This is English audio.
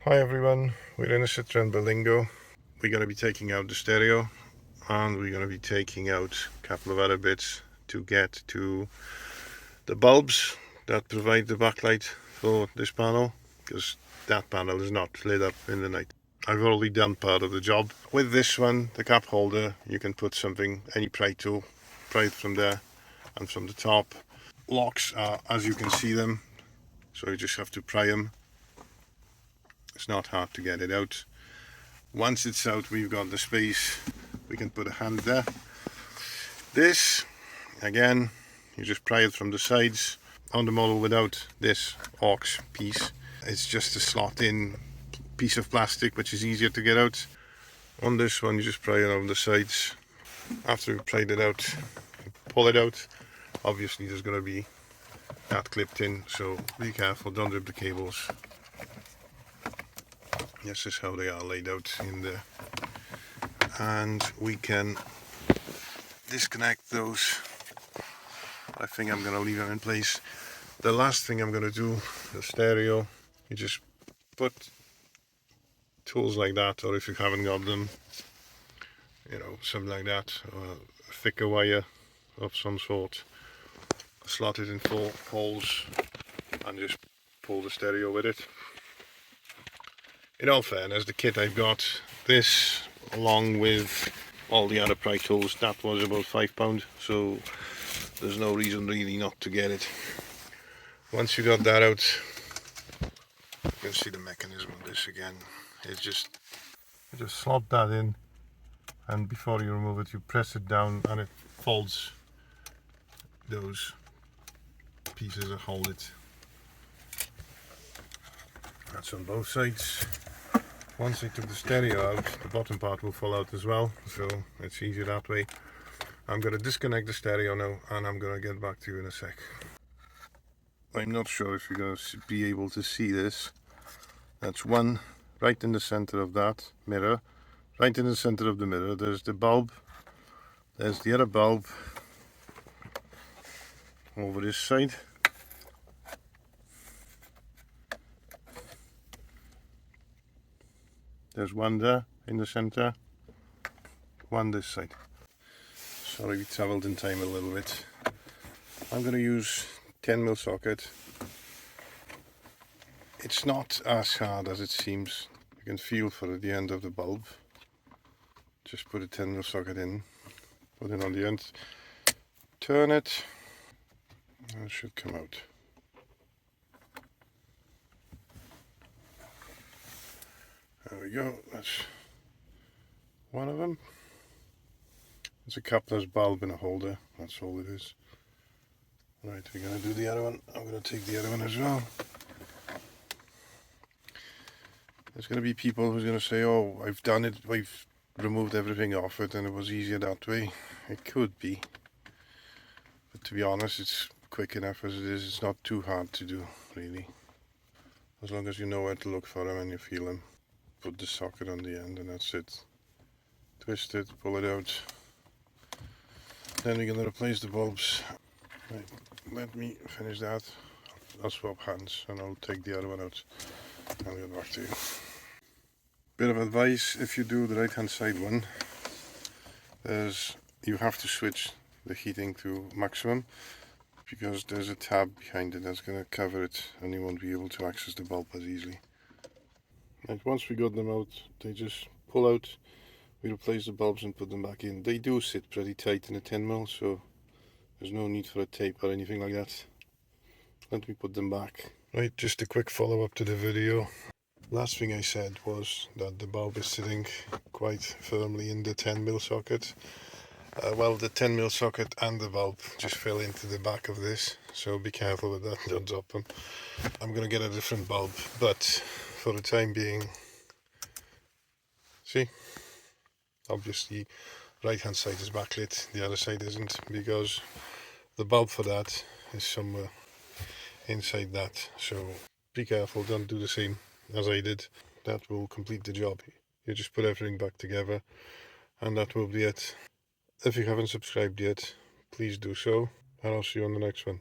Hi everyone, we're in a Citroen Berlingo. We're going to be taking out the stereo and we're going to be taking out a couple of other bits to get to the bulbs that provide the backlight for this panel, because that panel is not lit up in the night. I've already done part of the job. With this one, the cup holder, you can put something, any pry tool, pry it from there and from the top. Locks are as you can see them, so you just have to pry them. It's not hard to get it out. Once it's out, we've got the space, we can put a hand there. This, again, you just pry it from the sides. On the model without this aux piece, it's just a slot in piece of plastic which is easier to get out. On this one, you just pry it on the sides. After you've pried it out, pull it out. Obviously there's going to be that clipped in, so be careful, don't rip the cables. This is how they are laid out in there, and we can disconnect those. I think I'm going to leave them in place. The last thing I'm going to do, the stereo, you just put tools like that, or if you haven't got them, you know, something like that, or a thicker wire of some sort, slot it in 4 holes and just pull the stereo with it. In all fairness, the kit I've got, this along with all the other pry tools, that was about £5, so there's no reason really not to get it. Once you got that out, you can see the mechanism of this again. It's just slot that in, and before you remove it, you press it down and it folds those pieces that hold it. That's on both sides. Once I took the stereo out, the bottom part will fall out as well, so it's easier that way. I'm going to disconnect the stereo now and I'm going to get back to you in a sec. I'm not sure if you're going to be able to see this. That's one right in the center of that mirror. Right in the center of the mirror, there's the bulb. There's the other bulb over this side. There's one there in the center, one this side. Sorry, we travelled in time a little bit. I'm going to use 10mm socket. It's not as hard as it seems. You can feel for the end of the bulb. Just put a 10mm socket in, put it on the end, turn it, and it should come out. There we go, that's one of them. It's a coupler's bulb in a holder, that's all it is. Right, we're going to do the other one. I'm going to take the other one as well. There's going to be people who's going to say, oh, I've done it, I've removed everything off it and it was easier that way. It could be. But to be honest, it's quick enough as it is. It's not too hard to do, really. As long as you know where to look for them and you feel them. Put the socket on the end and that's it. Twist it, pull it out. Then we're going to replace the bulbs. Right, let me finish that. I'll swap hands and I'll take the other one out and I'll get back to you. Bit of advice, if you do the right hand side one, you have to switch the heating to maximum, because there's a tab behind it that's going to cover it and you won't be able to access the bulb as easily. And once we got them out, they just pull out, we replace the bulbs and put them back in. They do sit pretty tight in a 10mm, so there's no need for a tape or anything like that. Let me put them back. Right, just a quick follow-up to the video. Last thing I said was that the bulb is sitting quite firmly in the 10mm socket. Well, the 10mm socket and the bulb just fell into the back of this, so be careful with that, don't drop them. I'm going to get a different bulb, but for the time being, see, obviously right hand side is backlit, the other side isn't, because the bulb for that is somewhere inside that, so be careful, don't do the same as I did. That will complete the job. You just put everything back together and that will be it. If you haven't subscribed yet, please do so, and I'll see you on the next one.